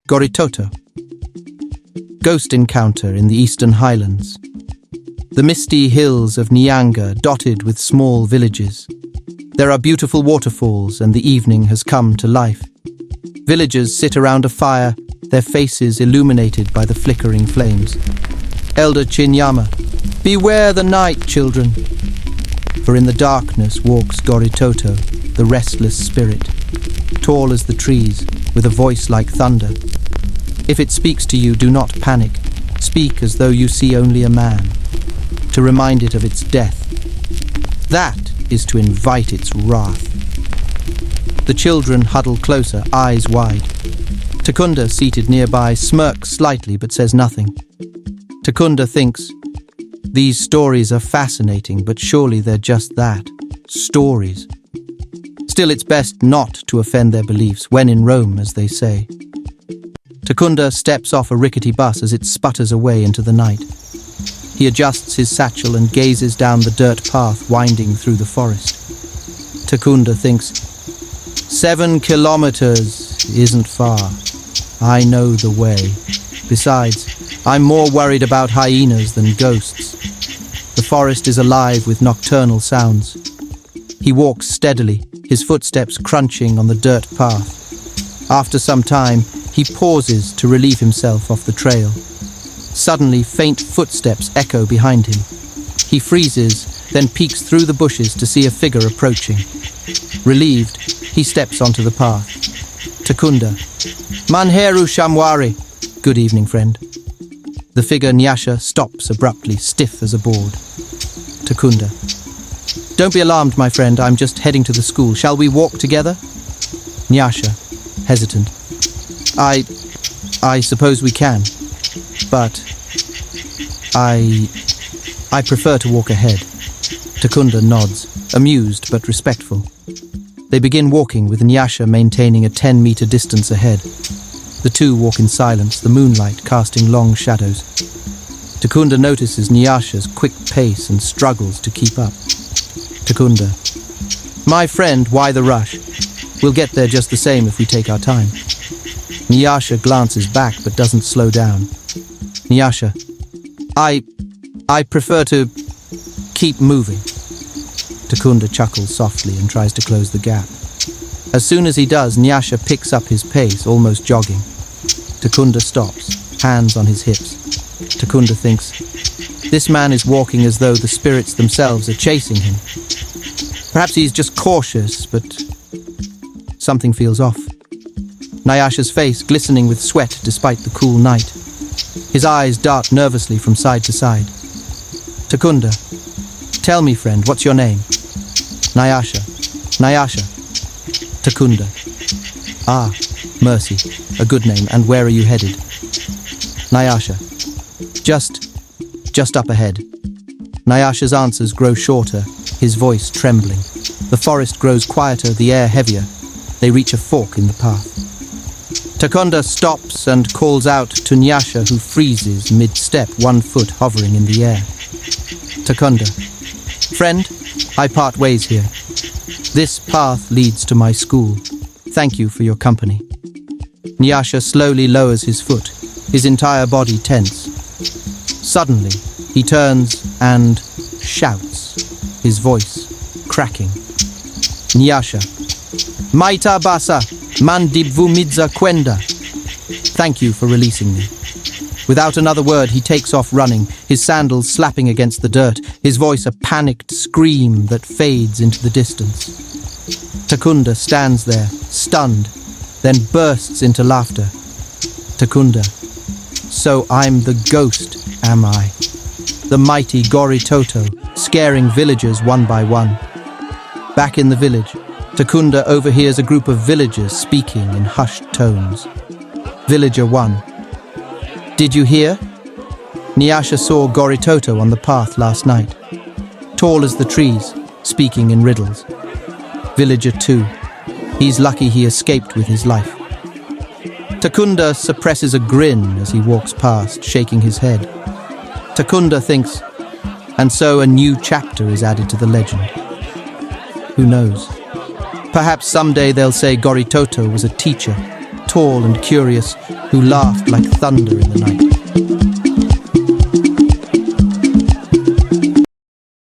Goritoto. Ghost encounter in the Eastern Highlands. The misty hills of Nyanga dotted with small villages. There are beautiful waterfalls and the evening has come to life. Villagers sit around a fire, their faces illuminated by the flickering flames. Elder Chinyama, beware the night, children. For in the darkness walks Goritoto, the restless spirit, tall as the trees, with a voice like thunder. If it speaks to you, do not panic. Speak as though you see only a man, to remind it of its death. That is to invite its wrath. The children huddle closer, eyes wide. Takunda, seated nearby, smirks slightly but says nothing. Takunda thinks, these stories are fascinating, but surely they're just that, stories. Still, it's best not to offend their beliefs, when in Rome, as they say. Takunda steps off a rickety bus as it sputters away into the night. He adjusts his satchel and gazes down the dirt path winding through the forest. Takunda thinks, 7 kilometers isn't far. I know the way. Besides, I'm more worried about hyenas than ghosts. The forest is alive with nocturnal sounds. He walks steadily, his footsteps crunching on the dirt path. After some time, he pauses to relieve himself off the trail. Suddenly, faint footsteps echo behind him. He freezes, then peeks through the bushes to see a figure approaching. Relieved, he steps onto the path. Takunda. Manheru Shamwari. Good evening, friend. The figure Nyasha stops abruptly, stiff as a board. Takunda. Don't be alarmed, my friend. I'm just heading to the school. Shall we walk together? Nyasha, hesitant. I suppose we can. But I prefer to walk ahead. Takunda nods, amused but respectful. They begin walking with Nyasha maintaining a 10-meter distance ahead. The two walk in silence, the moonlight casting long shadows. Takunda notices Nyasha's quick pace and struggles to keep up. Takunda. My friend, why the rush? We'll get there just the same if we take our time. Nyasha glances back but doesn't slow down. Nyasha. I prefer to keep moving. Takunda chuckles softly and tries to close the gap. As soon as he does, Nyasha picks up his pace, almost jogging. Takunda stops, hands on his hips. Takunda thinks, this man is walking as though the spirits themselves are chasing him. Perhaps he's just cautious, but something feels off. Nyasha's face glistening with sweat despite the cool night. His eyes dart nervously from side to side. Takunda. Tell me, friend, what's your name? Nyasha. Takunda. Ah, Mercy. A good name. And where are you headed? Nyasha. Just up ahead. Nyasha's answers grow shorter, his voice trembling. The forest grows quieter, the air heavier. They reach a fork in the path. Takunda stops and calls out to Nyasha, who freezes mid-step, 1 foot hovering in the air. Takunda. Friend, I part ways here. This path leads to my school. Thank you for your company. Nyasha slowly lowers his foot, his entire body tense. Suddenly, he turns and shouts, his voice cracking. Nyasha. Maita basa, mandibvu midza kwenda. Thank you for releasing me. Without another word, he takes off running, his sandals slapping against the dirt, his voice a panicked scream that fades into the distance. Takunda stands there, stunned, then bursts into laughter. Takunda. So I'm the ghost, am I? The mighty Goritoto, scaring villagers one by one. Back in the village, Takunda overhears a group of villagers speaking in hushed tones. Villager 1. Did you hear? Nyasha saw Goritoto on the path last night, tall as the trees, speaking in riddles. Villager 2. He's lucky he escaped with his life. Takunda suppresses a grin as he walks past, shaking his head. Takunda thinks, and so a new chapter is added to the legend. Who knows? Perhaps someday they'll say Goritoto was a teacher, tall and curious, who laughed like thunder in the night.